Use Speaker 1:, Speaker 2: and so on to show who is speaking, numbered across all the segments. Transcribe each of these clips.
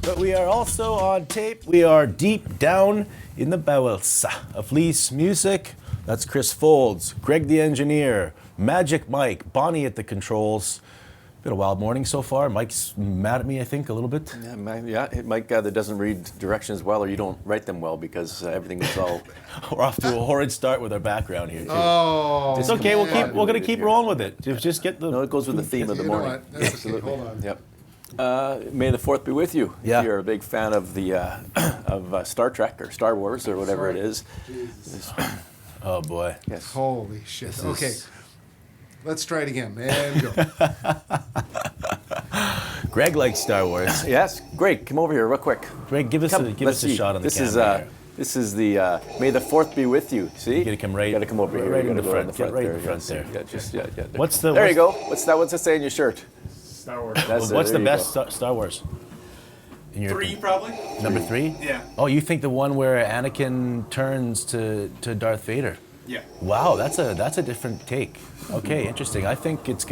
Speaker 1: but we are also on tape. We are deep down in the bowels of Lys music. That's Chris Foulds, Greg the engineer, Magic Mike, Bonnie at the controls. Been a wild morning so far. Mike's mad at me, I think, a little bit.
Speaker 2: Yeah, Mike that doesn't read directions well, or you don't write them well because everything is all.
Speaker 1: We're off to a horrid start with our background here, too.
Speaker 3: Oh,
Speaker 1: it's okay. We're going to keep rolling with it. Just get the.
Speaker 2: No, it goes with the theme of the morning.
Speaker 3: Absolutely. Hold on.
Speaker 2: Yep. May the 4th be with you.
Speaker 1: Yeah.
Speaker 2: If you're a big fan of the Star Trek or Star Wars or whatever it is.
Speaker 1: Oh boy.
Speaker 2: Yes.
Speaker 3: Holy shit. Okay. Let's try it again. And go.
Speaker 1: Greg likes Star Wars.
Speaker 2: Yes. Greg, come over here real quick.
Speaker 1: Greg, give us a shot on the camera.
Speaker 2: This is the May the 4th be with you. See?
Speaker 1: You gotta come right.
Speaker 2: You gotta come over here.
Speaker 1: Right in the
Speaker 2: go
Speaker 1: front.
Speaker 2: in the
Speaker 1: Right in the
Speaker 2: there.
Speaker 1: front there.
Speaker 2: Yeah. There you go. What's that say in your shirt?
Speaker 4: Star Wars.
Speaker 1: What's the best Star Wars? In your
Speaker 4: 3 probably.
Speaker 1: Number 3?
Speaker 4: Yeah.
Speaker 1: Oh, you think the one where Anakin turns to Darth Vader?
Speaker 4: Yeah.
Speaker 1: Wow, that's a different take. Okay, interesting. I think it's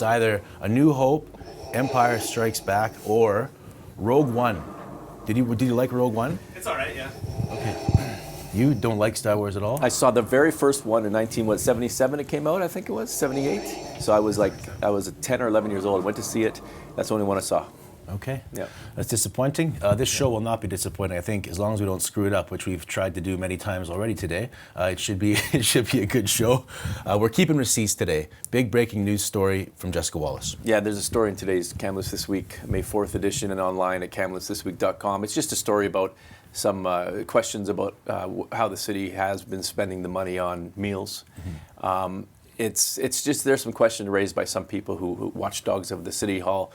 Speaker 1: either A New Hope, Empire Strikes Back, or Rogue One. Did you like Rogue One?
Speaker 4: It's all right, yeah.
Speaker 1: Okay. You don't like Star Wars at all?
Speaker 2: I saw the very first one in 1977 it came out, I think it was, 78. So I was 10 or 11 years old. I went to see it. That's the only one I saw.
Speaker 1: Okay.
Speaker 2: Yeah.
Speaker 1: That's disappointing. This show will not be disappointing. I think as long as we don't screw it up, which we've tried to do many times already today, it should be a good show. We're keeping receipts today. Big breaking news story from Jessica Wallace.
Speaker 2: Yeah, there's a story in today's Kamloops This Week, May 4th edition, and online at KamloopsThisWeek.com. It's just a story about some questions about how the city has been spending the money on meals. Mm-hmm. It's just there's some questions raised by some people who watchdogs of the City Hall,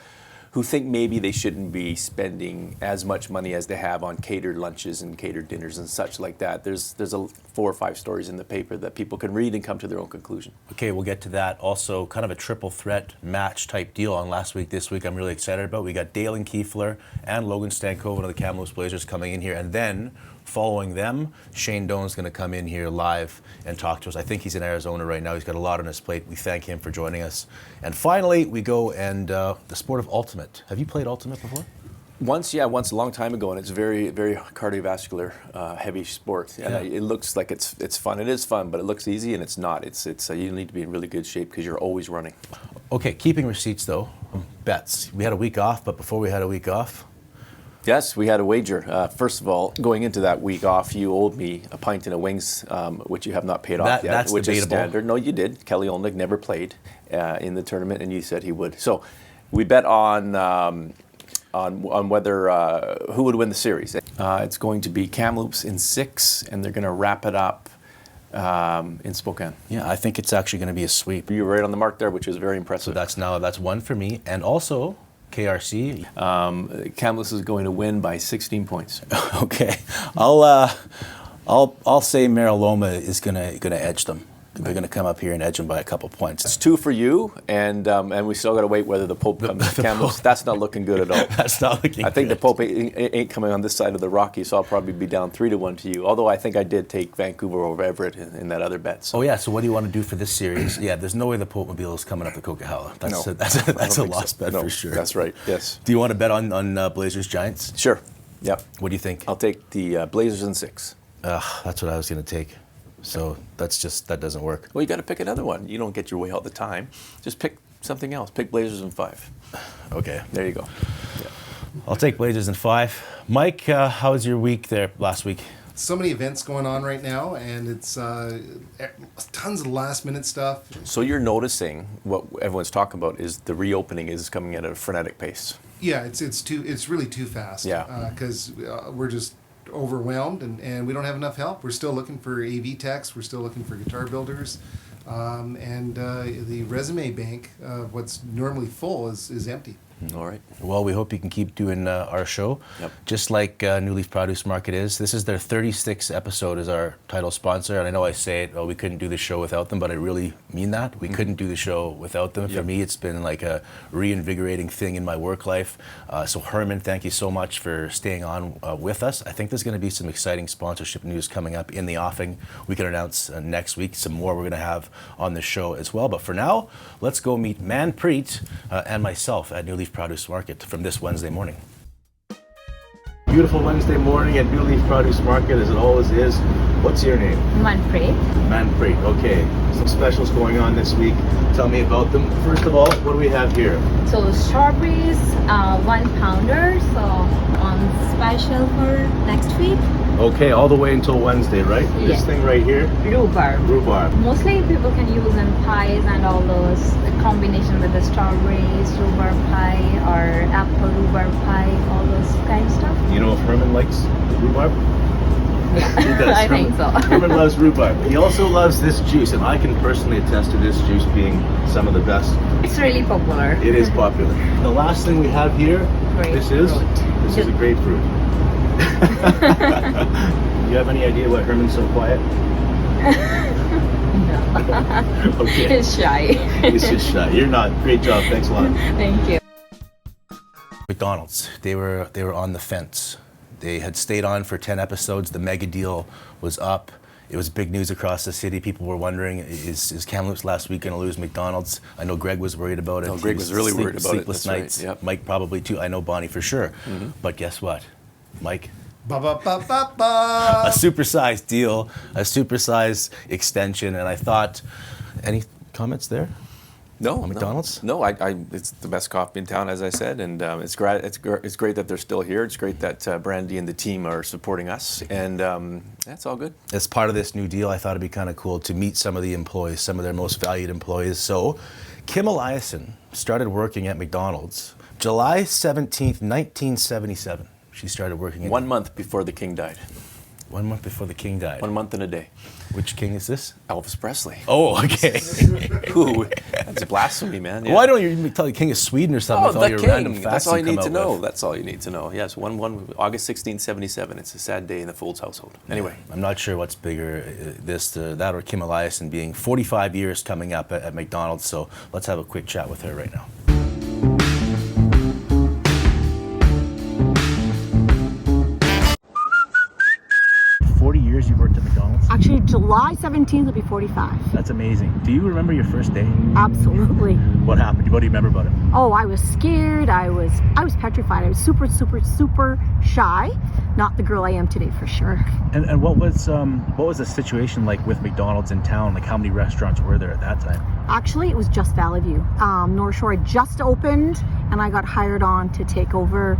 Speaker 2: who think maybe they shouldn't be spending as much money as they have on catered lunches and catered dinners and such like that. There's 4 or 5 stories in the paper that people can read and come to their own conclusion.
Speaker 1: Okay, we'll get to that. Also, kind of a triple threat match type deal on Last Week, This Week I'm really excited about. We got Daylan Kuefler and Logan Stankoven of the Kamloops Blazers coming in here, and then following them, Shane Doan's going to come in here live and talk to us. I think he's in Arizona right now. He's got a lot on his plate. We thank him for joining us. And finally, we go and the sport of ultimate. Have you played ultimate before?
Speaker 2: Once a long time ago, and it's very, very cardiovascular, heavy sport. And it looks like it's fun. It is fun, but it looks easy, and it's not. It's you need to be in really good shape because you're always running.
Speaker 1: Okay, keeping receipts though. Bets. We had a week off, but before we had a week off.
Speaker 2: Yes, we had a wager. First of all, going into that week off, you owed me a pint and a wings, which you have not paid off yet,
Speaker 1: that's
Speaker 2: which
Speaker 1: debatable.
Speaker 2: Is standard. No, you did. Kelly Olnick never played in the tournament, and you said he would. So we bet on whether who would win the series. It's going to be Kamloops in 6, and they're going to wrap it up in Spokane.
Speaker 1: Yeah, I think it's actually going to be a sweep.
Speaker 2: You were right on the mark there, which is very impressive.
Speaker 1: So that's one for me, and also KRC.
Speaker 2: Kamloops is going to win by 16 points.
Speaker 1: Okay, I'll say Mariloma is gonna edge them. They're going to come up here and edge them by a couple points.
Speaker 2: It's 2 for you, and we still got to wait whether the Pope comes to Kamloops. That's not looking good at all.
Speaker 1: That's not looking
Speaker 2: I think
Speaker 1: good.
Speaker 2: the Pope ain't coming on this side of the Rocky, so I'll probably be down 3-1 to you. Although I think I did take Vancouver over Everett in that other bet. So.
Speaker 1: Oh yeah, so what do you want to do for this series? Yeah, there's no way the Pope Mobile is coming up to Coquihalla. That's a lost bet for sure.
Speaker 2: That's right, yes.
Speaker 1: Do you want to bet on Blazers Giants?
Speaker 2: Sure, yep.
Speaker 1: What do you think?
Speaker 2: I'll take the Blazers in 6.
Speaker 1: That's what I was going to take. So that doesn't work.
Speaker 2: Well, you got to pick another one. You don't get your way all the time. Just pick something else. Pick Blazers in 5.
Speaker 1: Okay.
Speaker 2: There you go. Yeah.
Speaker 1: I'll take Blazers in 5. Mike, how was your week there last week?
Speaker 3: So many events going on right now, and it's tons of last-minute stuff.
Speaker 2: So you're noticing what everyone's talking about is the reopening is coming at a frenetic pace.
Speaker 3: Yeah, it's really too fast.
Speaker 2: Yeah.
Speaker 3: Because we're just overwhelmed and we don't have enough help. We're still looking for AV techs. We're still looking for guitar builders. And the resume bank, what's normally full, is empty.
Speaker 2: All right.
Speaker 1: Well, we hope you can keep doing our show.
Speaker 2: Yep.
Speaker 1: Just like New Leaf Produce Market is. This is their 36th episode as our title sponsor. And I know I say it, we couldn't do the show without them, but I really mean that. We couldn't do the show without them.
Speaker 2: Yep.
Speaker 1: For me, it's been like a reinvigorating thing in my work life. So Herman, thank you so much for staying on with us. I think there's going to be some exciting sponsorship news coming up in the offing. We can announce next week some more we're going to have on the show as well. But for now, let's go meet Manpreet and myself at New Leaf Produce Market from this Wednesday morning. beautiful Wednesday morning at New Leaf Produce Market, as it always is. What's your name?
Speaker 4: Manpreet.
Speaker 1: Manpreet. Okay. Some specials going on this week. Tell me about them. First of all, what do we have here?
Speaker 4: So strawberries, 1 pounder, so on special for next week.
Speaker 1: Okay, all the way until Wednesday, right?
Speaker 4: Yeah.
Speaker 1: This thing right here?
Speaker 4: Rhubarb.
Speaker 1: Rhubarb.
Speaker 4: Mostly people can use in pies and all those, the combination with the strawberries, rhubarb pie, or apple rhubarb pie, all those kind of stuff.
Speaker 1: You know if Herman likes rhubarb? He does.
Speaker 4: I think so.
Speaker 1: Herman loves rhubarb. He also loves this juice, and I can personally attest to this juice being some of the best.
Speaker 4: It's really popular.
Speaker 1: It is popular. The last thing we have here, this is a grapefruit. You have any idea why Herman's so quiet?
Speaker 4: No.
Speaker 1: Okay.
Speaker 4: He's shy.
Speaker 1: He's just shy. You're not. Great job. Thanks a lot.
Speaker 4: Thank you.
Speaker 1: McDonald's, they were on the fence. They had stayed on for 10 episodes. The mega deal was up. It was big news across the city. People were wondering, is Kamloops last week going to lose McDonald's? I know Greg was worried about it.
Speaker 2: No, Greg was really worried about it.
Speaker 1: Sleepless
Speaker 2: That's
Speaker 1: nights.
Speaker 2: right. Yep.
Speaker 1: Mike probably too. I know Bonnie for sure. But guess what? Mike?
Speaker 3: Ba ba ba ba ba.
Speaker 1: A supersized deal, a supersized extension, and I thought, any comments there?
Speaker 2: No,
Speaker 1: On McDonald's?
Speaker 2: No, it's the best coffee in town, as I said, and it's great that they're still here. It's great that Brandy and the team are supporting us, and that's all good.
Speaker 1: As part of this new deal, I thought it'd be kind of cool to meet some of the employees, some of their most valued employees. So, Kim Eliasen started working at McDonald's July 17th, 1977. She started working at
Speaker 2: 1 month before the king died.
Speaker 1: 1 month before the king died.
Speaker 2: 1 month and a day.
Speaker 1: Which king is this?
Speaker 2: Elvis Presley.
Speaker 1: Oh, okay.
Speaker 2: Ooh, that's blasphemy, man. Yeah.
Speaker 1: Why don't you tell the king of Sweden or something with all
Speaker 2: the
Speaker 1: your
Speaker 2: king.
Speaker 1: random facts
Speaker 2: That's all you
Speaker 1: come
Speaker 2: need to
Speaker 1: out
Speaker 2: know.
Speaker 1: with?
Speaker 2: That's all you need to know. Yes, August 1677. It's a sad day in the Foulds household. Anyway.
Speaker 1: I'm not sure what's bigger, that or Kim Eliasen being 45 years coming up at McDonald's. So let's have a quick chat with her right now. You've worked at McDonald's?
Speaker 5: Actually, July 17th will be 45.
Speaker 1: That's amazing. Do you remember your first day?
Speaker 5: Absolutely.
Speaker 1: What happened? What do you remember about it?
Speaker 5: Oh, I was scared. I was petrified. I was super, super, super shy. Not the girl I am today, for sure.
Speaker 1: And what was the situation like with McDonald's in town? Like, how many restaurants were there at that time?
Speaker 5: Actually, it was just Valley View. North Shore had just opened, and I got hired on to take over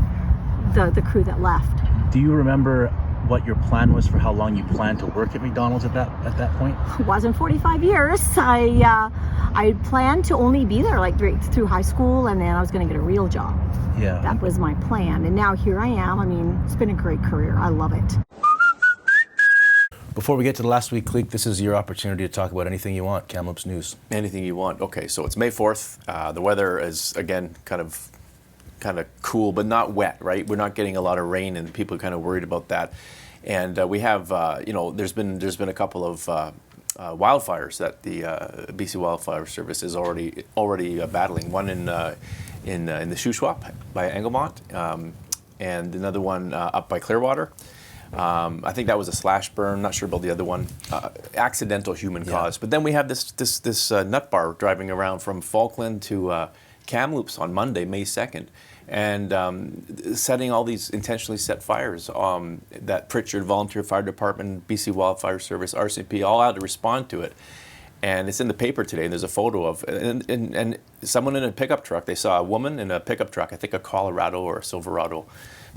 Speaker 5: the crew that left.
Speaker 1: Do you remember what your plan was for how long you planned to work at McDonald's at that point?
Speaker 5: It wasn't 45 years. I planned to only be there like through high school, and then I was going to get a real job.
Speaker 1: Yeah.
Speaker 5: That was my plan, and now here I am. I mean, it's been a great career. I love it.
Speaker 1: Before we get to the last week clique, this is your opportunity to talk about anything you want. Kamloops news.
Speaker 2: Anything you want. Okay, so it's May 4th. The weather is, again, kind of cool, but not wet, right? We're not getting a lot of rain, and people are kind of worried about that. And we have, there's been a couple of wildfires that the BC Wildfire Service is already battling. One in the Shuswap by Engelmont, and another one up by Clearwater. I think that was a slash burn. Not sure about the other one. Accidental human cause. But then we have this nut bar driving around from Falkland to Kamloops on Monday, May 2nd, and setting all these intentionally set fires that Pritchard Volunteer Fire Department, BC Wildfire Service, RCP, all had to respond to it. And it's in the paper today, and there's a photo of, and someone in a pickup truck. They saw a woman in a pickup truck, I think a Colorado or a Silverado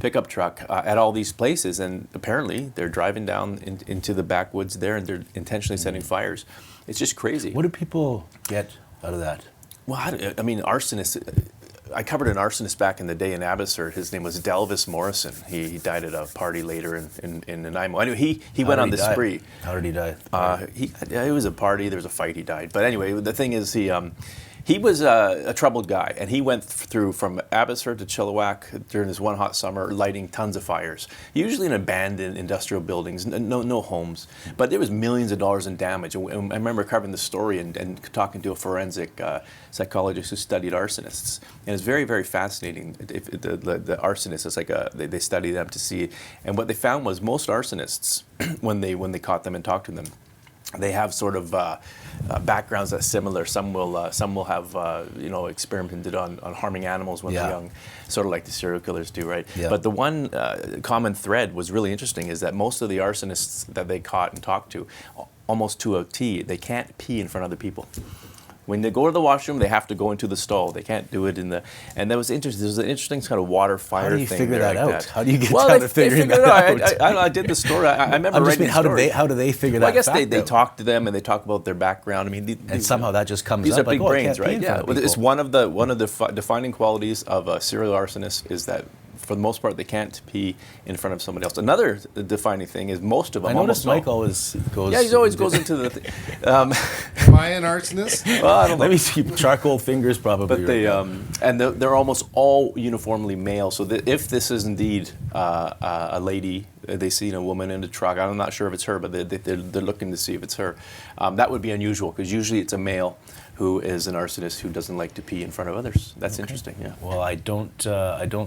Speaker 2: pickup truck at all these places, and apparently they're driving down into the backwoods there, and they're intentionally setting fires. It's just crazy.
Speaker 1: What do people get out of that?
Speaker 2: Well, I mean, arsonists. I covered an arsonist back in the day in Abbotsford. His name was Delvis Morrison. He died at a party later in Nanaimo. Anyway, he went on the spree.
Speaker 1: How did he die?
Speaker 2: It was a party. There was a fight. He died. But anyway, the thing is, he was a troubled guy, and he went through from Abbotsford to Chilliwack during this one hot summer, lighting tons of fires, usually in abandoned industrial buildings, no homes. But there was millions of dollars in damage. And I remember covering the story and talking to a forensic psychologist who studied arsonists, and it's very, very fascinating. If the arsonists, it's like they study them to see, and what they found was most arsonists, when they caught them and talked to them, they have sort of backgrounds that's similar. Some will have experimented on harming animals when they're young, sort of like the serial killers do, right?
Speaker 1: Yeah.
Speaker 2: But the one common thread was really interesting is that most of the arsonists that they caught and talked to, almost to a T, they can't pee in front of other people. When they go to the washroom, they have to go into the stall. They can't do it in the. And that was interesting. There's an interesting kind of water fire thing.
Speaker 1: How do you figure
Speaker 2: there
Speaker 1: that
Speaker 2: like
Speaker 1: out?
Speaker 2: that.
Speaker 1: How do you get down to figuring that out?
Speaker 2: I did the story. I remember writing the story.
Speaker 1: How do they figure
Speaker 2: Well,
Speaker 1: that
Speaker 2: I guess
Speaker 1: fact
Speaker 2: they
Speaker 1: out?
Speaker 2: talk to them and they talk about their background. I mean,
Speaker 1: And somehow that just comes
Speaker 2: these
Speaker 1: up
Speaker 2: are big
Speaker 1: like,
Speaker 2: brains,
Speaker 1: I can't pee
Speaker 2: right?
Speaker 1: in
Speaker 2: Yeah,
Speaker 1: front of
Speaker 2: it's
Speaker 1: people.
Speaker 2: one of the defining qualities of a serial arsonist is that, for the most part, they can't pee in front of somebody else. Another defining thing is most of them.
Speaker 1: I noticed
Speaker 2: almost
Speaker 1: Mike always goes.
Speaker 2: Yeah, he always goes into the.
Speaker 3: Am I an arsonist?
Speaker 2: Well, I don't know.
Speaker 1: Let me see. Charcoal fingers, probably.
Speaker 2: But they and they're almost all uniformly male. So that if this is indeed a lady, they see a woman in the truck. I'm not sure if it's her, but they're looking to see if it's her. That would be unusual because usually it's a male who is an arsonist who doesn't like to pee in front of others. That's interesting. Yeah.
Speaker 1: Well, I don't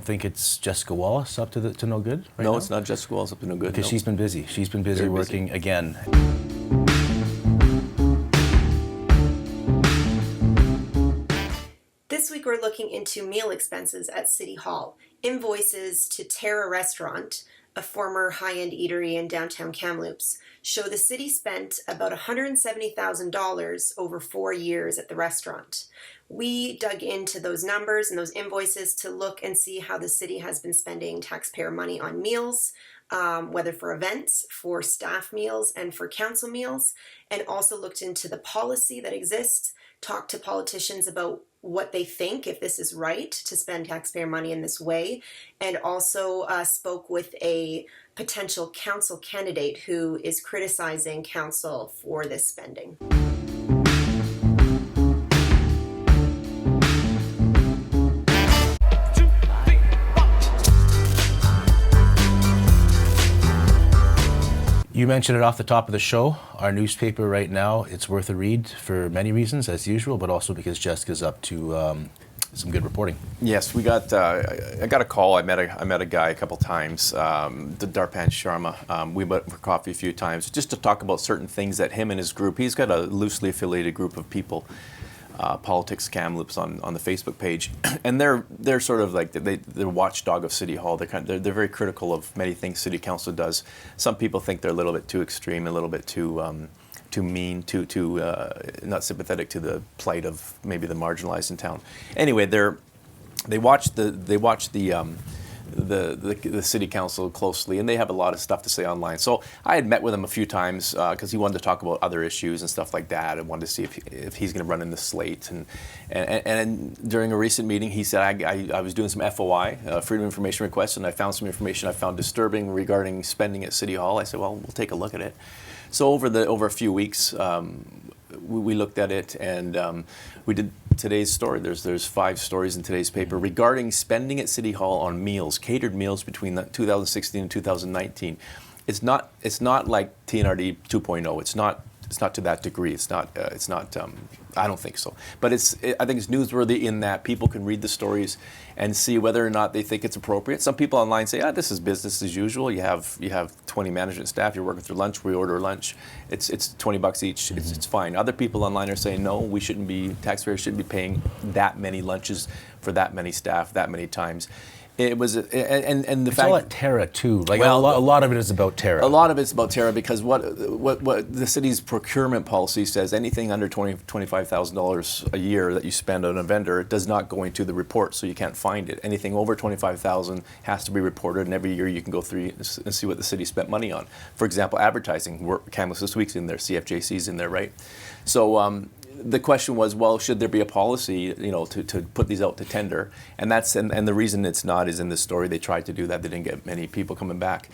Speaker 1: think it's Jessica Wallace up to no good. Right
Speaker 2: No,
Speaker 1: now?
Speaker 2: it's not Jessica Wallace up to no good.
Speaker 1: Because
Speaker 2: no.
Speaker 1: she's been busy. She's been busy
Speaker 2: Very busy.
Speaker 1: working again.
Speaker 6: This week we're looking into meal expenses at City Hall. Invoices to Terra Restaurant, a former high-end eatery in downtown Kamloops, show the city spent about $170,000 over 4 years at the restaurant. We dug into those numbers and those invoices to look and see how the city has been spending taxpayer money on meals, whether for events, for staff meals, and for council meals, and also looked into the policy that exists, talked to politicians about what they think, if this is right to spend taxpayer money in this way, and also spoke with a potential council candidate who is criticizing council for this spending.
Speaker 1: You mentioned it off the top of the show. Our newspaper right now, it's worth a read for many reasons, as usual, but also because Jessica's up to some good reporting.
Speaker 2: Yes, we got. I got a call. I met a guy a couple times, Darpan Sharma. We met for coffee a few times just to talk about certain things that him and his group. He's got a loosely affiliated group of people, Politics Kamloops on the Facebook page, and they're sort of like they're watchdog of City Hall. They're very critical of many things City Council does. Some people think they're a little bit too extreme, a little bit too mean, too not sympathetic to the plight of maybe the marginalized in town. Anyway, they watch the city council closely, and they have a lot of stuff to say online. So I had met with him a few times because he wanted to talk about other issues and stuff like that, and wanted to see if he's going to run in the slate. And during a recent meeting, he said I was doing some FOI, Freedom of Information requests, and I found some information I found disturbing regarding spending at City Hall. I said, well, we'll take a look at it. So over a few weeks, we looked at it, and we did today's story. There's 5 stories in today's paper regarding spending at City Hall on meals, catered meals between 2016 and 2019. It's not like TNRD 2.0. It's not to that degree. It's not. I don't think so. But I think it's newsworthy in that people can read the stories and see whether or not they think it's appropriate. Some people online say, this is business as usual. You have 20 management staff. You're working through lunch. We order lunch. It's $20 each. It's fine. Other people online are saying, no, taxpayers shouldn't be paying that many lunches for that many staff that many times. It was, and the
Speaker 1: It's
Speaker 2: fact
Speaker 1: all at Terra too. Like
Speaker 2: Well,
Speaker 1: a lot of it is about Terra.
Speaker 2: a lot of it's about Terra because what the city's procurement policy says, anything under $25,000 a year that you spend on a vendor does not go into the report, so you can't find it. Anything over $25,000 has to be reported, and every year you can go through and see what the city spent money on. For example, advertising. Kamloops This Week's in there, CFJC's in there, right? So. The question was, well, should there be a policy, to put these out to tender? And the reason it's not is in this story. They tried to do that. They didn't get many people coming back.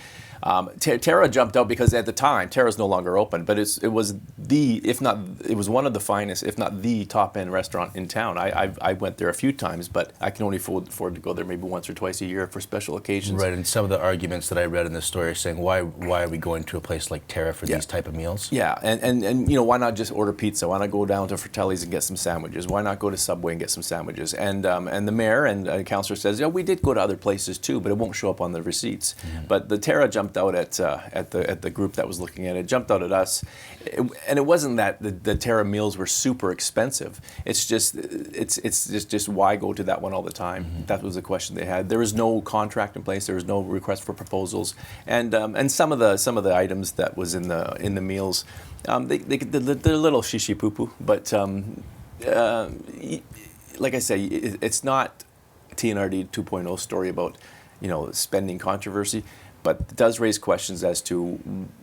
Speaker 2: Terra jumped out because at the time Terra's no longer open, but it was one of the finest, if not the top end restaurant in town. I went there a few times, but I can only afford to go there maybe once or twice a year for special occasions.
Speaker 1: Right, and some of the arguments that I read in this story are saying why are we going to a place like Terra for these type of meals?
Speaker 2: Yeah, and why not just order pizza? Why not go down to to Fratelli's and get some sandwiches? Why not go to Subway and get some sandwiches? And the mayor and councillor says, yeah, we did go to other places too, but it won't show up on the receipts. But the Terra jumped out at the group that was looking at it, jumped out at us, and it wasn't that the Terra meals were super expensive. It's just why go to that one all the time? That was the question they had. There was no contract in place. There was no request for proposals, and some of the items that was in the meals, they're a little shishi poo poo, but like I say, it's not TNRD 2.0 story about spending controversy, but it does raise questions as to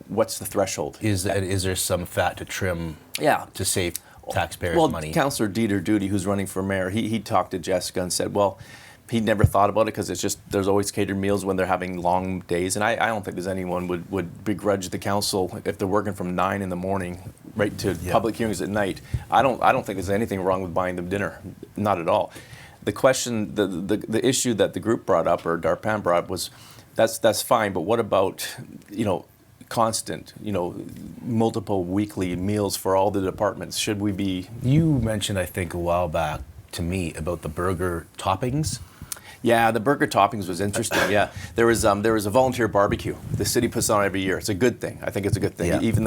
Speaker 2: what's the threshold.
Speaker 1: Is there some fat to trim?
Speaker 2: Yeah.
Speaker 1: To save taxpayers' money.
Speaker 2: Well, Councillor Dieter Duty, who's running for mayor, he talked to Jessica and said, well, he never thought about it because it's just there's always catered meals when they're having long days, and I don't think there's anyone would begrudge the council if they're working from 9 in the morning right to public hearings at night. I don't think there's anything wrong with buying them dinner, not at all. The question, the issue that the group brought up, or Darpan brought up, was that's fine, but what about constant, multiple weekly meals for all the departments? Should we be? You
Speaker 1: mentioned, I think, a while back to me about the burger toppings.
Speaker 2: Yeah, the burger toppings was interesting. Yeah, there was a volunteer barbecue the city puts on every year. It's a good thing. I think it's a good thing.
Speaker 1: Yeah.
Speaker 2: Even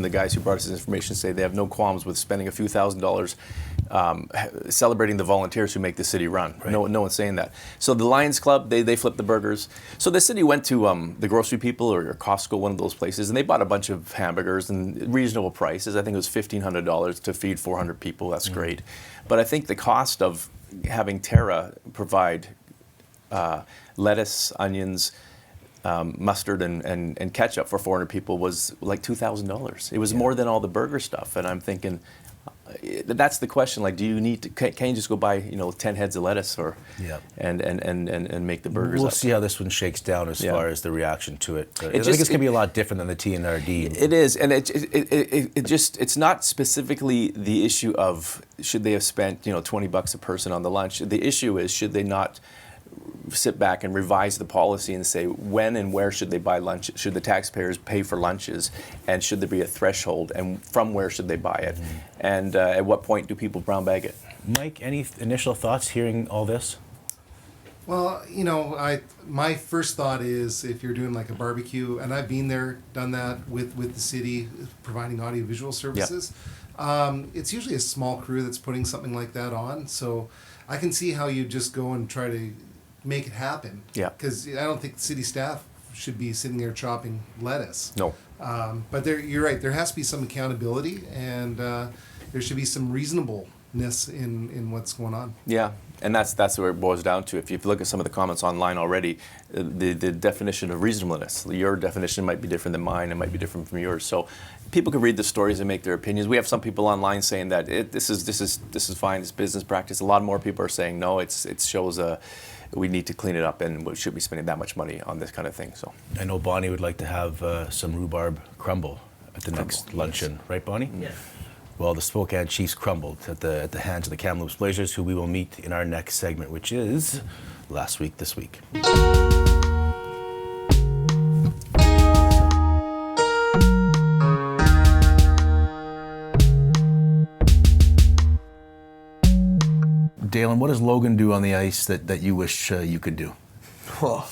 Speaker 2: the guys who brought us this information say they have no qualms with spending a few $1,000s celebrating the volunteers who make the city run. Right. No one's saying that. So the Lions Club, they flip the burgers. So the city went to the grocery people or Costco, one of those places, and they bought a bunch of hamburgers and reasonable prices. I think it was $1,500 to feed 400 people. That's great. But I think the cost of having Terra provide lettuce, onions, mustard, and ketchup for 400 people was like $2,000. It was more than all the burger stuff. And I'm thinking, that's the question. Like, do you need to? Can you just go buy 10 heads of lettuce and make the burgers?
Speaker 1: We'll
Speaker 2: up?
Speaker 1: see how this one shakes down as far as the reaction to it. I think it's going to be a lot different than the TNRD.
Speaker 2: It is, and it's not specifically the issue of should they have spent $20 a person on the lunch. The issue is should they not sit back and revise the policy and say when and where should they buy lunch? Should the taxpayers pay for lunches? And should there be a threshold? And from where should they buy it? And at what point do people brown bag it?
Speaker 1: Mike, any initial thoughts hearing all this?
Speaker 3: Well, my first thought is if you're doing like a barbecue, and I've been there, done that with the city providing audiovisual services. It's usually a small crew that's putting something like that on. So I can see how you just go and try to make it happen. Yeah. Because I don't think city staff should be sitting there chopping lettuce.
Speaker 2: No.
Speaker 3: But you're right. There has to be some accountability, and there should be some reasonableness in what's going on.
Speaker 2: Yeah, and that's where it boils down to. If you look at some of the comments online already, the definition of reasonableness, your definition might be different than mine. It might be different from yours. So people can read the stories and make their opinions. We have some people online saying that this is fine. It's business practice. A lot more people are saying no. It shows we need to clean it up, and we should be spending that much money on this kind of thing. So
Speaker 1: I know Bonnie would like to have some rhubarb crumble at the next luncheon, right, Bonnie?
Speaker 7: Yeah.
Speaker 1: Well, the Spokane Chiefs crumbled at the hands of the Kamloops Blazers, who we will meet in our next segment, which is Last Week This Week. Daylan, what does Logan do on the ice that you wish you could do?
Speaker 7: Well,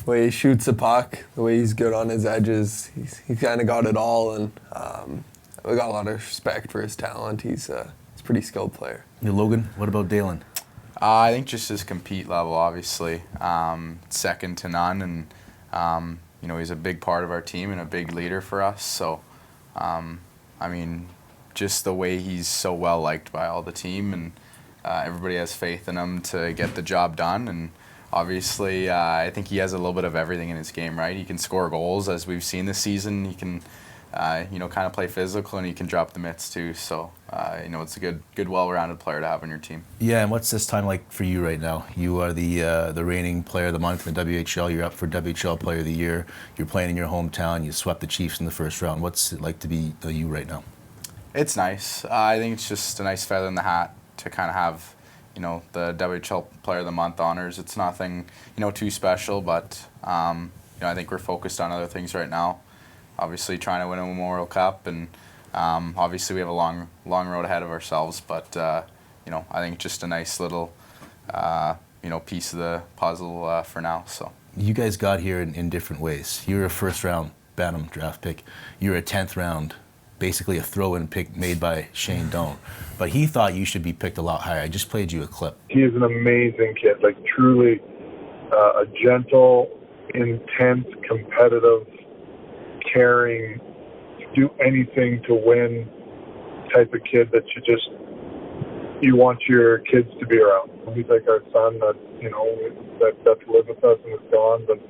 Speaker 7: the way he shoots the puck, the way he's good on his edges, he's kind of got it all, and we got a lot of respect for his talent. He's a pretty skilled player.
Speaker 1: Yeah, Logan, what about Daylan?
Speaker 8: I think just his compete level, obviously, second to none, and he's a big part of our team and a big leader for us. So, just the way he's so well liked by all the team, and everybody has faith in him to get the job done. And obviously, I think he has a little bit of everything in his game, right? He can score goals, as we've seen this season. He can, kind of play physical, and he can drop the mitts too. So, it's a good, well-rounded player to have on your team.
Speaker 1: Yeah, and what's this time like for you right now? You are the reigning player of the month in the WHL. You're up for WHL Player of the Year. You're playing in your hometown. You swept the Chiefs in the first round. What's it like to be you right now?
Speaker 8: It's nice. I think it's just a nice feather in the hat to kind of have, the WHL Player of the Month honors. It's nothing, too special, but, I think we're focused on other things right now. Obviously trying to win a Memorial Cup and Obviously, we have a long road ahead of ourselves, but I think just a nice little piece of the puzzle for now. So
Speaker 1: You guys got here in different ways. You were a first-round Bantam draft pick. You were a 10th round, basically a throw-in pick made by Shane Doan. But he thought you should be picked a lot higher. I just played you a clip.
Speaker 9: He is an amazing kid, like truly a gentle, intense, competitive, caring, do anything to win type of kid that you want your kids to be around. He's like our son that's lived with us and is gone, but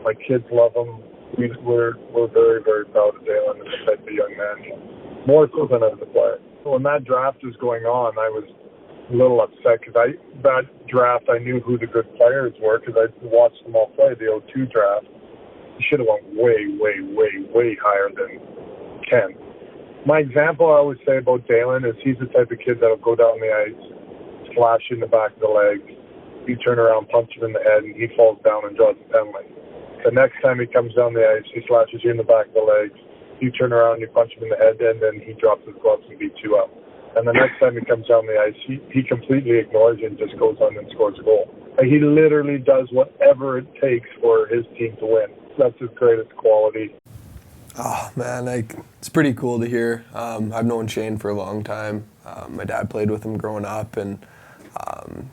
Speaker 9: my kids love him. We're very, very proud of Daylan and the type of young man, more so than as a player. When that draft was going on, I was a little upset because that draft I knew who the good players were because I watched them all play the 02 draft. He should have went way, way, way, way higher than Ken. My example I always say about Daylan is he's the type of kid that'll go down the ice, slash you in the back of the legs, you turn around, punch him in the head, and he falls down and draws a penalty. The next time he comes down the ice, he slashes you in the back of the legs, you turn around, you punch him in the head, and then he drops his gloves and beats you up. And the next time he comes down the ice, he completely ignores you and just goes on and scores a goal. Like, he literally does whatever it takes for his team to win. That's his greatest quality.
Speaker 7: Oh man, it's pretty cool to hear. I've known Shane for a long time. My dad played with him growing up, and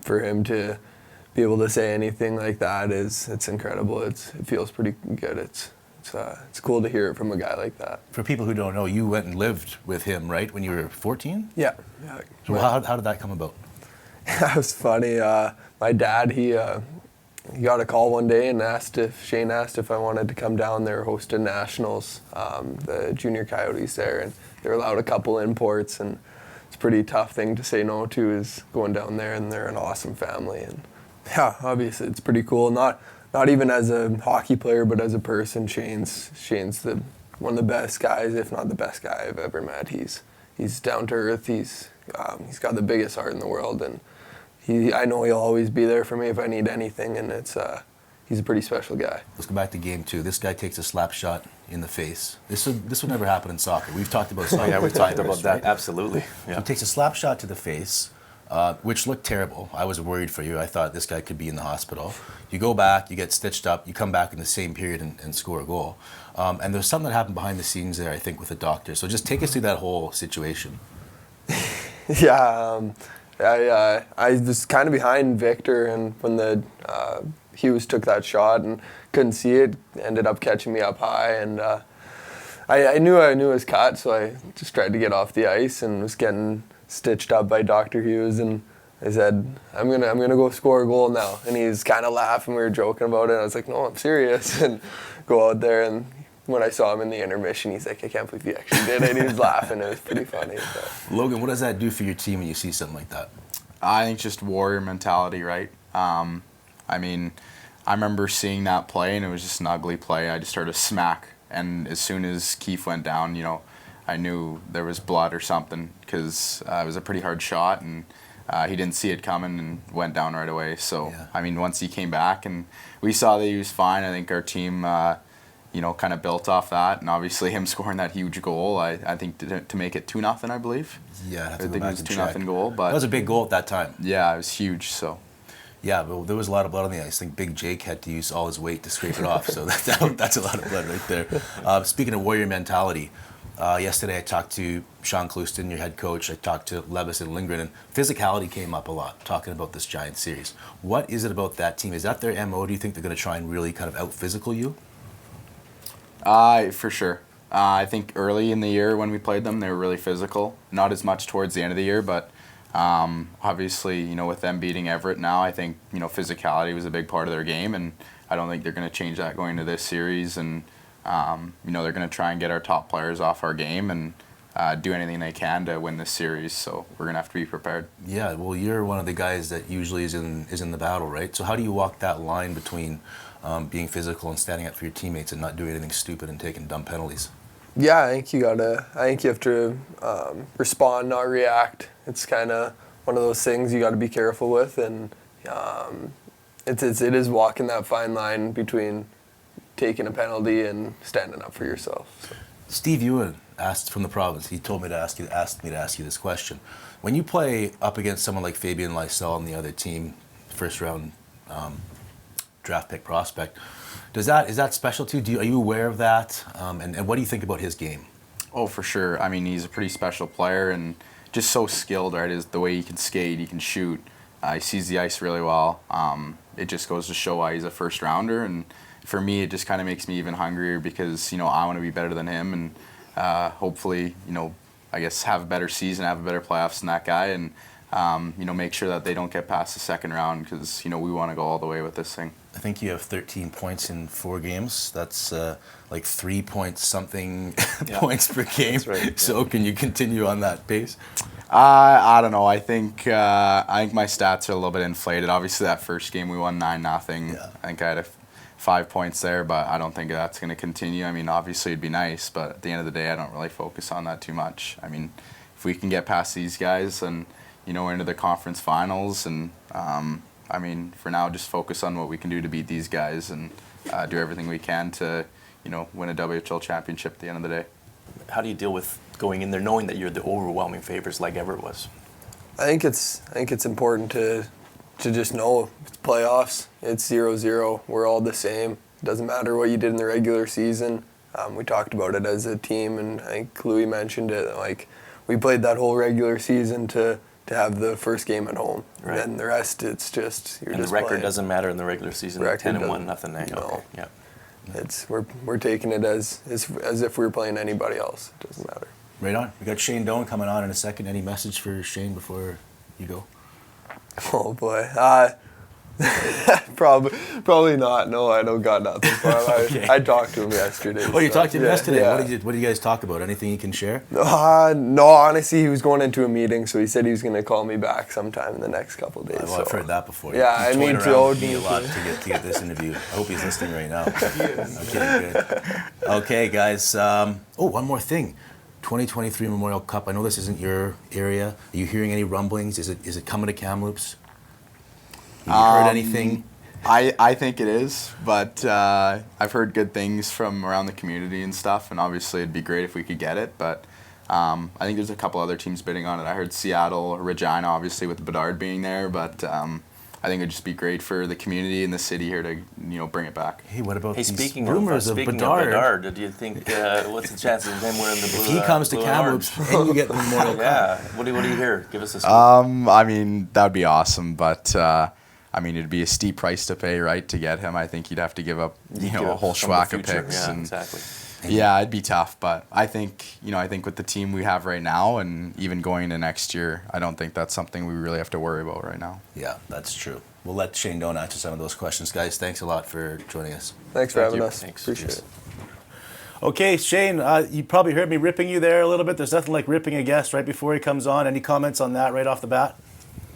Speaker 7: for him to be able to say anything like that it's incredible. It feels pretty good. It's cool to hear it from a guy like that.
Speaker 1: For people who don't know, you went and lived with him, right, when you were 14?
Speaker 7: Yeah.
Speaker 1: So how did that come about?
Speaker 7: That was funny. My dad, he got a call one day and Shane asked if I wanted to come down there, hosted nationals, the junior Coyotes there, and they were allowed a couple imports, and it's a pretty tough thing to say no to, is going down there, and they're an awesome family. And yeah, obviously it's pretty cool. Not even as a hockey player, but as a person, Shane's one of the best guys, if not the best guy I've ever met. He's down to earth. He's got the biggest heart in the world, and I know he'll always be there for me if I need anything, and he's a pretty special guy.
Speaker 1: Let's go back to game 2. This guy takes a slap shot in the face. This would never happen in soccer. We've talked about soccer.
Speaker 2: Yeah, we've talked about that.
Speaker 1: Right?
Speaker 2: Absolutely. Yeah.
Speaker 1: He takes a slap shot to the face, which looked terrible. I was worried for you. I thought this guy could be in the hospital. You go back, you get stitched up, you come back in the same period and score a goal. And there's something that happened behind the scenes there, I think, with the doctor. So just take us through that whole situation.
Speaker 7: Yeah. I was kind of behind Victor, and when the Hughes took that shot and couldn't see it, ended up catching me up high, and I knew it was cut, so I just tried to get off the ice and was getting stitched up by Dr. Hughes, and I said, I'm gonna go score a goal now, and he's kind of laughing. We were joking about it. I was like, no, I'm serious, and go out there, and when I saw him in the intermission, he's like, I can't believe you actually did it. He was laughing. It was pretty funny. But.
Speaker 1: Logan, what does that do for your team when you see something like that?
Speaker 8: I think just warrior mentality, right? I mean, I remember seeing that play, and it was just an ugly play. I just started to smack, and as soon as Keefe went down, I knew there was blood or something, because it was a pretty hard shot, and he didn't see it coming and went down right away. So, yeah. I mean, once he came back and we saw that he was fine, I think our team, kind of built off that. And obviously him scoring that huge goal, I think to make it 2-0, I believe.
Speaker 1: Yeah,
Speaker 8: I think it was 2-0 goal. But
Speaker 1: that was a big goal at that time.
Speaker 8: Yeah, it was huge, so.
Speaker 1: Yeah, but there was a lot of blood on the ice. I think Big Jake had to use all his weight to scrape it off, so that's a lot of blood right there. Speaking of warrior mentality, yesterday I talked to Sean Clouston, your head coach. I talked to Levis and Lindgren, and physicality came up a lot, talking about this Giants series. What is it about that team? Is that their MO? Do you think they're going to try and really kind of out-physical you?
Speaker 8: For sure. I think early in the year when we played them, they were really physical. Not as much towards the end of the year, but obviously, with them beating Everett now, I think, physicality was a big part of their game, and I don't think they're going to change that going into this series. And, they're going to try and get our top players off our game and do anything they can to win this series. So we're going to have to be prepared. Yeah,
Speaker 1: well, you're one of the guys that usually is in the battle, right? So how do you walk that line between being physical and standing up for your teammates and not doing anything stupid and taking dumb penalties?
Speaker 7: Yeah, I think you have to respond, not react. It's kind of one of those things you got to be careful with, and it is walking that fine line between taking a penalty and standing up for yourself. So.
Speaker 1: Steve Ewan asked from the province. He told me to ask you this question. When you play up against someone like Fabian Lysell on the other team, first round draft pick prospect, is that special to you? Are you aware of that? And what do you think about his game?
Speaker 8: Oh, for sure. I mean, he's a pretty special player and just so skilled, right? Is the way he can skate, he can shoot, he sees the ice really well. It just goes to show why he's a first rounder. And for me, it just kind of makes me even hungrier because, you know, I want to be better than him and hopefully, you know, I guess have a better season, have a better playoffs than that guy, and you know, make sure that they don't get past the second round because, you know, we want to go all the way with this thing.
Speaker 1: I think you have 13 points in 4 games. That's like 3 point something points per game. That's right, so can you continue on that pace?
Speaker 8: I don't know. I think my stats are a little bit inflated. Obviously, that first game we won 9-0. Yeah. I think I had 5 points there, but I don't think that's going to continue. I mean, obviously it'd be nice, but at the end of the day, I don't really focus on that too much. I mean, if we can get past these guys and, you know, into the conference finals and I mean, for now, just focus on what we can do to beat these guys and do everything we can to, you know, win a WHL championship at the end of the day.
Speaker 10: How do you deal with going in there knowing that you're the overwhelming favorites like Everett was?
Speaker 7: I think it's important to just know it's playoffs. It's 0-0. We're all the same. It doesn't matter what you did in the regular season. We talked about it as a team, and I think Louis mentioned it. Like, we played that whole regular season to have the first game at home. Right. And the rest, it's just you're
Speaker 10: and
Speaker 7: just
Speaker 10: the record
Speaker 7: playing.
Speaker 10: Doesn't matter in the regular season. 10-1, nothing there.
Speaker 7: No.
Speaker 10: Okay. Yeah.
Speaker 7: It's we're taking it as if we were playing anybody else. It doesn't matter.
Speaker 1: Right on. We got Shane Doan coming on in a second. Any message for Shane before you go?
Speaker 7: Oh boy. Probably not. No, I don't got nothing for him.
Speaker 1: Okay.
Speaker 7: I talked to him yesterday.
Speaker 1: Oh, you talked to him yesterday?
Speaker 7: Yeah.
Speaker 1: What did you guys talk about? Anything you can share?
Speaker 7: No, honestly, he was going into a meeting, so he said he was going to call me back sometime in the next couple of days.
Speaker 1: Well, I've heard that before.
Speaker 7: Yeah, I mean, Joe
Speaker 1: a lot to get this interview. I hope he's listening right now. Okay, good. Okay, guys. One more thing. 2023 Memorial Cup. I know this isn't your area. Are you hearing any rumblings? Is it coming to Kamloops? Have you heard anything?
Speaker 8: I think it is, but I've heard good things from around the community and stuff, and obviously it'd be great if we could get it, but I think there's a couple other teams bidding on it. I heard Seattle, Regina, obviously with Bedard being there, but I think it'd just be great for the community and the city here to, you know, bring it back.
Speaker 1: Hey, what about these
Speaker 10: speaking
Speaker 1: rumors
Speaker 10: of Bedard, do you think, what's the chances of him wearing the blue?
Speaker 1: If he comes to Kamloops and you get the Memorial Cup.
Speaker 10: Yeah, what do you hear? Give us a scoop.
Speaker 8: I mean, that would be awesome, but I mean, it'd be a steep price to pay, right, to get him. I think you'd have to give up, you know, a whole schwack of picks.
Speaker 10: Yeah,
Speaker 8: and
Speaker 10: exactly.
Speaker 8: Yeah, it'd be tough, but I think with the team we have right now and even going into next year, I don't think that's something we really have to worry about right now.
Speaker 1: Yeah, that's true. We'll let Shane Doan answer some of those questions. Guys, thanks a lot for joining us.
Speaker 7: Thanks for having us.
Speaker 10: Thanks.
Speaker 7: Appreciate it.
Speaker 1: Okay, Shane, you probably heard me ripping you there a little bit. There's nothing like ripping a guest right before he comes on. Any comments on that right off the bat?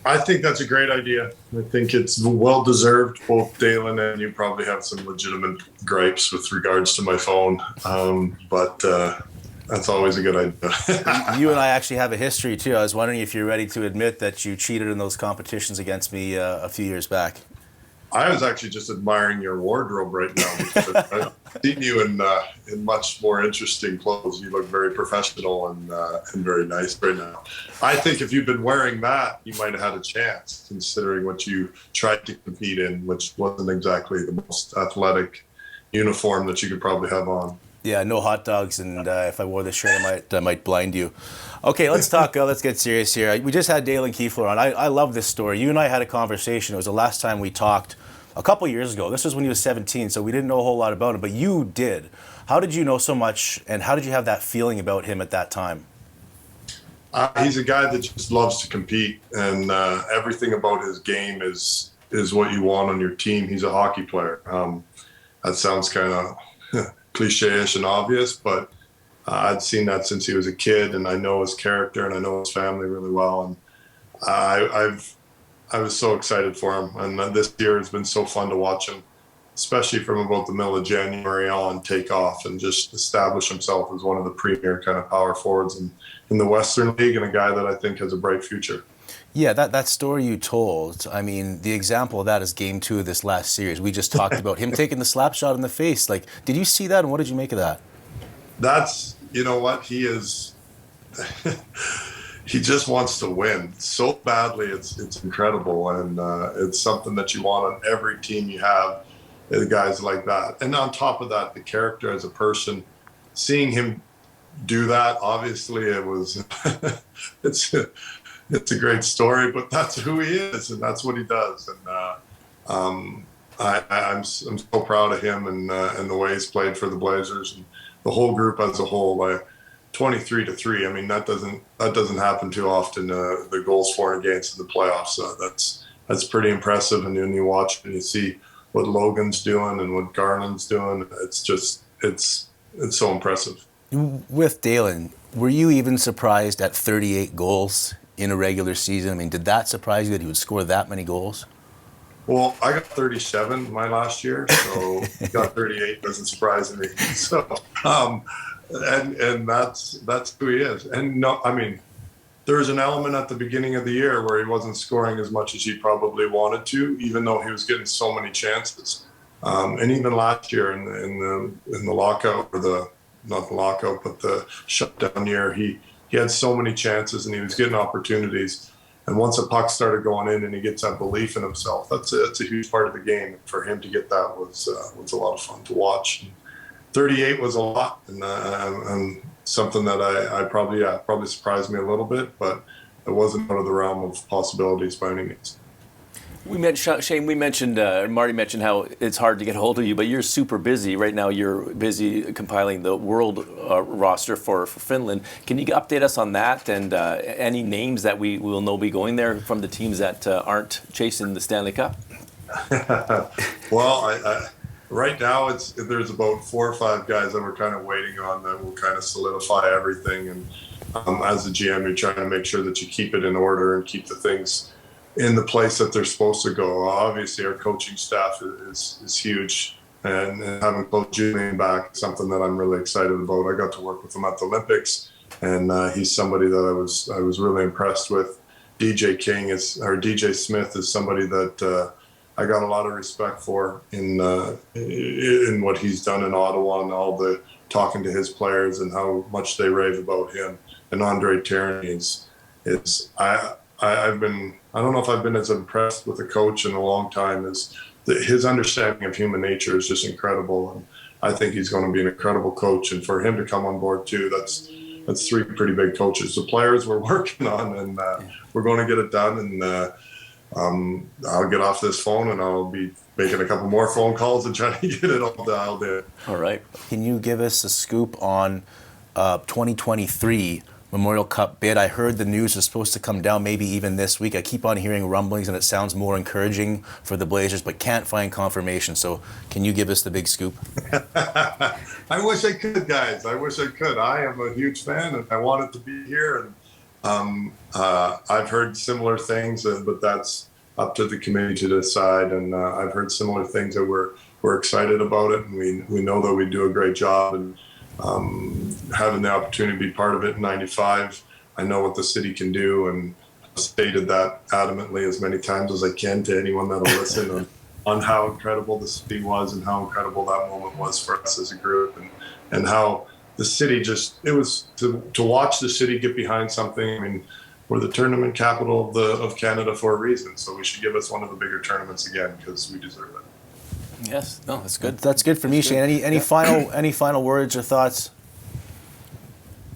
Speaker 9: I think that's a great idea. I think it's well deserved. Both Daylan and you probably have some legitimate gripes with regards to my phone, but that's always a good idea.
Speaker 1: You and I actually have a history too. I was wondering if you're ready to admit that you cheated in those competitions against me a few years back.
Speaker 9: I was actually just admiring your wardrobe right now because I've seen you in much more interesting clothes. You look very professional and very nice right now. I think if you'd been wearing that, you might have had a chance, considering what you tried to compete in, which wasn't exactly the most athletic uniform that you could probably have on.
Speaker 1: Yeah, no hot dogs, and if I wore this shirt, I might blind you. Okay, let's talk. Let's get serious here. We just had Daylan Kuefler on. I love this story. You and I had a conversation. It was the last time we talked a couple years ago. This was when he was 17, so we didn't know a whole lot about him, but you did. How did you know so much, and how did you have that feeling about him at that time?
Speaker 9: He's a guy that just loves to compete, and everything about his game is what you want on your team. He's a hockey player. That sounds kind of cliche-ish and obvious, but I'd seen that since he was a kid, and I know his character and I know his family really well, and I was so excited for him. And this year has been so fun to watch him, especially from about the middle of January on, take off and just establish himself as one of the premier kind of power forwards in the Western League, and a guy that I think has a bright future.
Speaker 1: Yeah, that story you told, I mean, the example of that is Game 2 of this last series. We just talked about him taking the slap shot in the face. Like, did you see that, and what did you make of that?
Speaker 9: That's you know what? He is. He just wants to win so badly. It's incredible, and it's something that you want on every team you have. Guys like that, and on top of that, the character as a person. Seeing him do that, obviously, it was. it's a great story, but that's who he is, and that's what he does, and I'm so proud of him and the way he's played for the Blazers and the whole group as a whole. 23-3. I mean, that doesn't happen too often. The goals for and against in the playoffs. So that's pretty impressive. And then you watch and you see what Logan's doing and what Garland's doing. It's so impressive.
Speaker 1: With Daylan, were you even surprised at 38 goals in a regular season? I mean, did that surprise you that he would score that many goals?
Speaker 9: Well, I got 37 my last year, so he got 38 doesn't surprise me. So, and that's who he is. And no, I mean, there was an element at the beginning of the year where he wasn't scoring as much as he probably wanted to, even though he was getting so many chances. And even last year in the lockout, or not the lockout, but the shutdown year, he had so many chances and he was getting opportunities. And once a puck started going in and he gets that belief in himself, that's a huge part of the game. For him to get that was a lot of fun to watch. And 38 was a lot, and something that I probably surprised me a little bit, but it wasn't out of the realm of possibilities by any means.
Speaker 10: Shane, Marty mentioned how it's hard to get a hold of you, but you're super busy. Right now you're busy compiling the world roster for Finland. Can you update us on that and any names that we will know be going there from the teams that aren't chasing the Stanley Cup?
Speaker 9: Well, right now there's about 4 or 5 guys that we're kind of waiting on that will kind of solidify everything. And as a GM, you're trying to make sure that you keep it in order and keep the things in the place that they're supposed to go. Obviously, our coaching staff is huge, and having Coach Julian back is something that I'm really excited about. I got to work with him at the Olympics, and he's somebody that I was really impressed with. DJ Smith is somebody that I got a lot of respect for in what he's done in Ottawa and all the talking to his players and how much they rave about him. And Andre Tierney I don't know if I've been as impressed with a coach in a long time as his understanding of human nature is just incredible. And I think he's going to be an incredible coach. And for him to come on board too, that's 3 pretty big coaches. The players we're working on, and we're going to get it done. And I'll get off this phone and I'll be making a couple more phone calls and trying to get it all dialed in.
Speaker 10: All right.
Speaker 1: Can you give us a scoop on 2023 Memorial Cup bid? I heard the news is supposed to come down maybe even this week. I keep on hearing rumblings and it sounds more encouraging for the Blazers, but can't find confirmation. So can you give us the big scoop?
Speaker 9: I wish I could, guys. I wish I could. I am a huge fan and I wanted to be here. And I've heard similar things, but that's up to the committee to decide. And I've heard similar things that we're excited about it. And we know that we do a great job. And having the opportunity to be part of it in 95, I know what the city can do, and I've stated that adamantly as many times as I can to anyone that'll listen on how incredible the city was and how incredible that moment was for us as a group, and how the city it was to watch the city get behind something. I mean, we're the tournament capital of Canada for a reason, so we should give us one of the bigger tournaments again because we deserve it.
Speaker 10: Yes, no, that's good.
Speaker 1: That's good for me, Shane. Any final words or thoughts?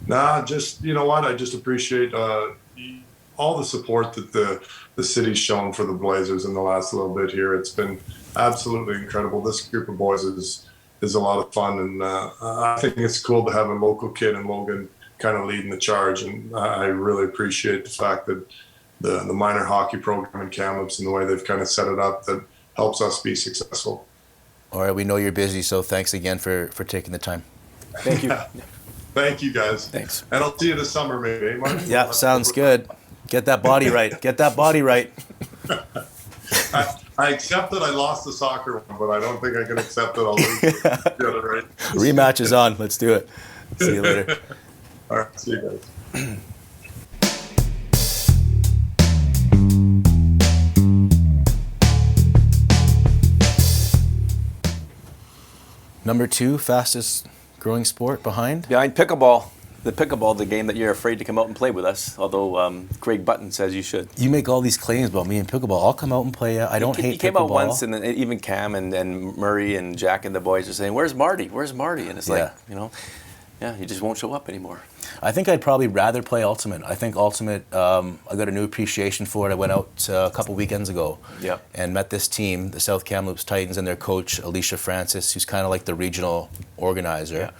Speaker 9: Nah, just, you know what? I just appreciate all the support that the city's shown for the Blazers in the last little bit here. It's been absolutely incredible. This group of boys is a lot of fun, and I think it's cool to have a local kid in Logan kind of leading the charge. And I really appreciate the fact that the minor hockey program in Kamloops and the way they've kind of set it up that helps us be successful.
Speaker 1: All right, we know you're busy, so thanks again for taking the time.
Speaker 10: Thank you.
Speaker 9: Thank you, guys.
Speaker 10: Thanks.
Speaker 9: And I'll see you this summer, maybe. Eh, Mark?
Speaker 1: Yeah, sounds good. Get that body right. Get that body right.
Speaker 9: I accept that I lost the soccer one, but I don't think I can accept that I'll lose the other, right?
Speaker 1: Rematch is on. Let's do it. See you later.
Speaker 9: All right, see you guys.
Speaker 1: Number 2 fastest growing sport behind?
Speaker 10: Behind pickleball. The game that you're afraid to come out and play with us, although Craig Button says you should.
Speaker 1: You make all these claims about me and pickleball. I'll come out and play. I don't hate pickleball.
Speaker 10: He came out once, and then even Cam and Murray and Jack and the boys are saying, "Where's Marty? Where's Marty?" And it's like, he just won't show up anymore.
Speaker 1: I think I'd probably rather play Ultimate. I think Ultimate, I got a new appreciation for it. I went out a couple weekends ago and met this team, the South Kamloops Titans, and their coach, Alicia Francis, who's kind of like the regional organizer. Yeah.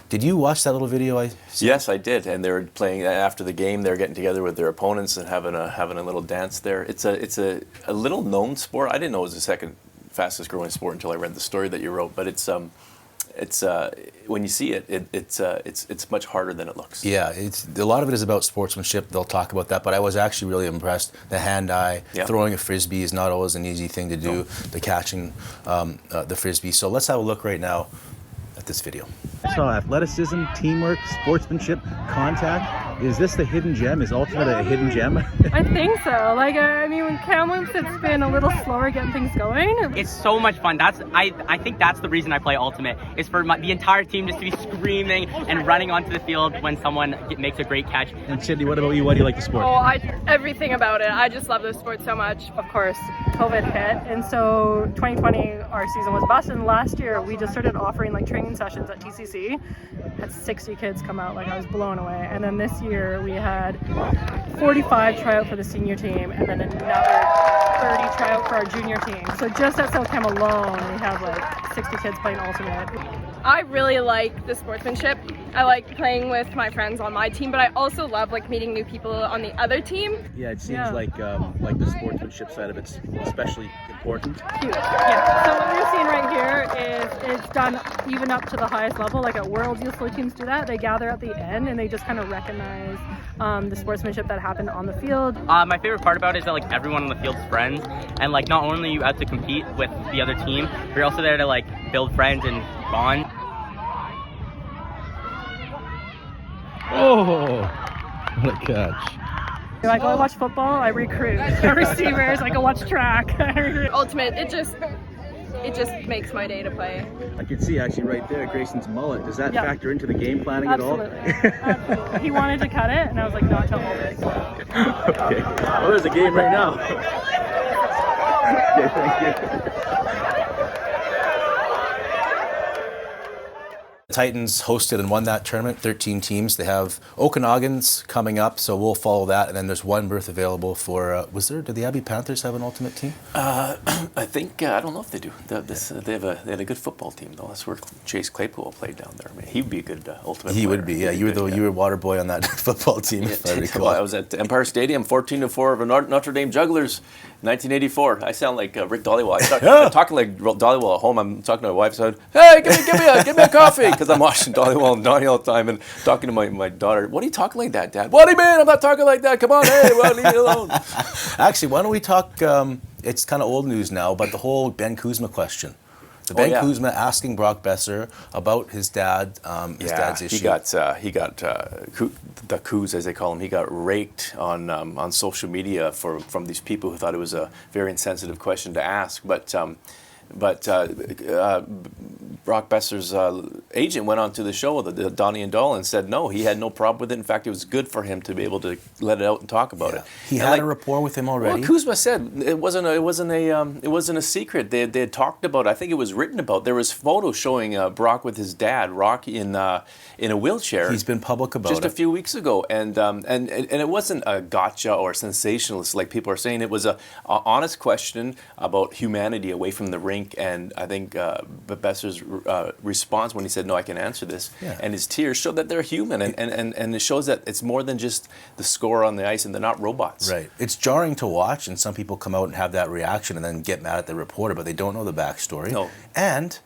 Speaker 1: Did you watch that little video I sent?
Speaker 10: Yes, I did. And they were playing after the game. They were getting together with their opponents and having a little dance there. It's a little known sport. I didn't know it was the second fastest growing sport until I read the story that you wrote. But it's when you see it, it's much harder than it looks.
Speaker 1: Yeah, a lot of it is about sportsmanship. They'll talk about that. But I was actually really impressed. The hand-eye, throwing a frisbee is not always an easy thing to do. No. The catching the frisbee. So let's have a look right now at this video.
Speaker 11: So athleticism, teamwork, sportsmanship, contact. Is this the hidden gem? Is Ultimate a hidden gem?
Speaker 12: I think so. I mean, with Kamloops, it's been a little slower getting things going.
Speaker 13: It's so much fun. I think that's the reason I play Ultimate, is for the entire team just to be screaming and running onto the field when someone makes a great catch.
Speaker 11: And Sydney, what about you? Why do you like the sport?
Speaker 12: Oh, everything about it. I just love this sport so much. Of course, COVID hit, and so 2020, our season was busted. And last year, we just started offering training sessions at TCC. Had 60 kids come out. I was blown away. And then this year we had 45 try out for the senior team, and then another 30 try out for our junior team. So just at South Cam alone, we have 60 kids playing Ultimate. I really like the sportsmanship. I like playing with my friends on my team, but I also love meeting new people on the other team.
Speaker 11: Yeah, it seems like the sportsmanship side of it's especially important.
Speaker 12: Huge. Yeah. So what we're seeing right here is it's done even up to the highest level. At Worlds, you'll see teams do that. They gather at the end and they just kind of recognize the sportsmanship that happened on the field.
Speaker 13: My favorite part about it is that everyone on the field's friends, and not only are you out to compete with the other team, but you're also there to build friends and bond.
Speaker 11: Oh, what a catch.
Speaker 12: I go watch football, I recruit receivers, I go watch track. Ultimate, it just makes my day to play.
Speaker 11: I can see actually right there Grayson's mullet. Does that factor into the game planning at all?
Speaker 12: Absolutely. He wanted to cut it, and I was like, not till August.
Speaker 11: Okay. Well, there's a game right now. Okay, thank you.
Speaker 1: The Titans hosted and won that tournament, 13 teams. They have Okanagan's coming up, so we'll follow that. And then there's one berth available for, did the Abbey Panthers have an Ultimate team?
Speaker 10: I think, I don't know if they do. They had a good football team, though. That's where Chase Claypool played down there. I mean, he would be a good Ultimate player.
Speaker 1: He would be, yeah. You were water boy on that football team, if I recall.
Speaker 10: Well, I was at Empire Stadium, 14-4 of Notre Dame Jugglers, 1984. I sound like Rick Dollywall. I'm talking like Dollywall at home. I'm talking to my wife, saying, "Hey, give me a coffee," because I'm watching Dollywall and Donnie all the time, and talking to my daughter. "What are you talking like that, Dad?" "What do you mean? I'm not talking like that. Come on, hey, leave me alone."
Speaker 1: Actually, why don't we talk? It's kind of old news now, but the whole Ben Kuzma question. Kuzma asking Brock Besser about his dad's issue.
Speaker 10: He got the Kuz, as they call him. He got raked on social media from these people who thought it was a very insensitive question to ask. But Brock Besser's agent went on to the show, the Donnie and Dolan, and said no, he had no problem with it. In fact, it was good for him to be able to let it out and talk about it.
Speaker 1: He had a rapport with him already.
Speaker 10: Well, Kuzma said it wasn't a secret. They had talked about it. I think it was written about. There was photos showing Brock with his dad, Rock, in a wheelchair.
Speaker 1: He's been public about it
Speaker 10: just a few weeks ago, and it wasn't a gotcha or sensationalist like people are saying. It was a honest question about humanity away from the rink, and I think Besser's response when he said, "No, I can answer this," and his tears showed that they're human, and it shows that it's more than just the score on the ice, and they're not robots.
Speaker 1: Right. It's jarring to watch, and some people come out and have that reaction and then get mad at the reporter, but they don't know the backstory.
Speaker 10: No.
Speaker 1: And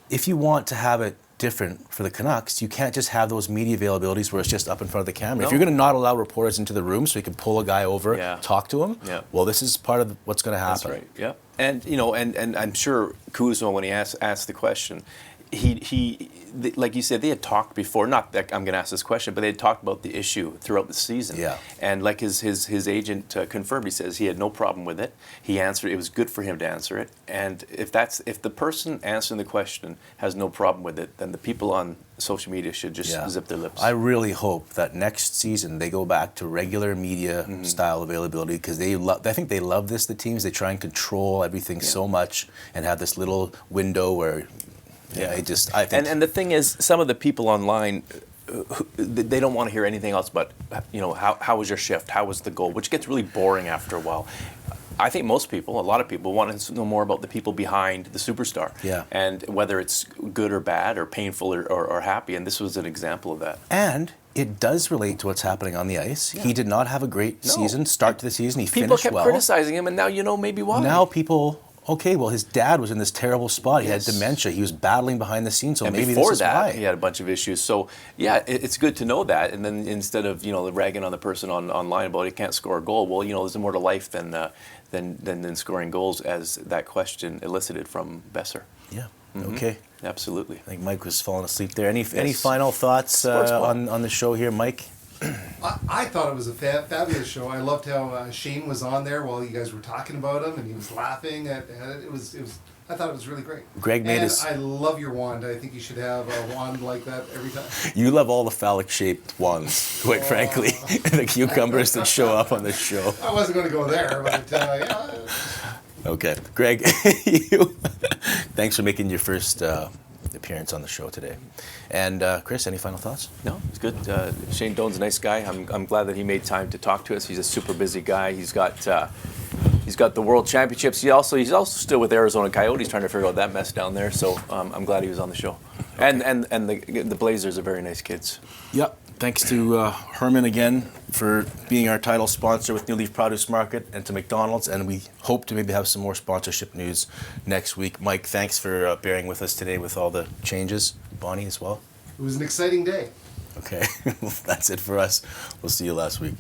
Speaker 1: if you want to have it different for the Canucks, you can't just have those media availabilities where it's just up in front of the camera. No. If you're going to not allow reporters into the room so you can pull a guy over, talk to him, well, this is part of what's going to happen.
Speaker 10: That's right. Yeah. And and I'm sure Kuzma, when he asked the question, he like you said, they had talked before. Not that I'm going to ask this question, but they had talked about the issue throughout the season.
Speaker 1: Yeah.
Speaker 10: And like his agent confirmed, he says he had no problem with it. He answered. It was good for him to answer it. And if the person answering the question has no problem with it, then the people on social media should just zip their lips.
Speaker 1: I really hope that next season they go back to regular media style availability, because I think they love this. The teams, they try and control everything so much and have this little window where. I think.
Speaker 10: And the thing is, some of the people online, they don't want to hear anything else but, how was your shift? How was the goal? Which gets really boring after a while. I think a lot of people want to know more about the people behind the superstar.
Speaker 1: Yeah.
Speaker 10: And whether it's good or bad or painful or happy. And this was an example of that.
Speaker 1: And it does relate to what's happening on the ice. Yeah. He did not have a great start to the season. He
Speaker 10: people
Speaker 1: finished
Speaker 10: kept
Speaker 1: well.
Speaker 10: criticizing him, and now you know maybe why.
Speaker 1: Now people... Okay, well, his dad was in this terrible spot. He had dementia. He was battling behind the scenes, so
Speaker 10: and
Speaker 1: maybe
Speaker 10: before
Speaker 1: this is
Speaker 10: that,
Speaker 1: why.
Speaker 10: he had a bunch of issues. So, it's good to know that. And then instead of ragging on the person online about he can't score a goal, well, there's more to life than scoring goals, as that question elicited from Besser.
Speaker 1: Yeah. Okay.
Speaker 10: Absolutely.
Speaker 1: I think Mike was falling asleep there. Any final thoughts on the show here, Mike?
Speaker 3: I thought it was a fabulous show. I loved how Shane was on there while you guys were talking about him, and he was laughing at it. It was. I thought it was really great.
Speaker 1: Greg made his.
Speaker 3: I love your wand. I think you should have a wand like that every time.
Speaker 1: You love all the phallic-shaped wands, quite frankly. The cucumbers that show up on the show.
Speaker 3: I wasn't going to go there, but
Speaker 1: Okay, Greg, thanks for making your first appearance on the show today. And Chris, any final thoughts?
Speaker 10: No, it's good. Shane Doan's a nice guy. I'm glad that he made time to talk to us. He's a super busy guy. He's got the World Championships. He's also still with Arizona Coyotes, trying to figure out that mess down there. So I'm glad he was on the show. Okay. And the Blazers are very nice kids.
Speaker 1: Yep. Thanks to Herman again for being our title sponsor with New Leaf Produce Market, and to McDonald's. And we hope to maybe have some more sponsorship news next week. Mike, thanks for bearing with us today with all the changes. Bonnie as well.
Speaker 3: It was an exciting day.
Speaker 1: Okay. That's it for us. We'll see you last week.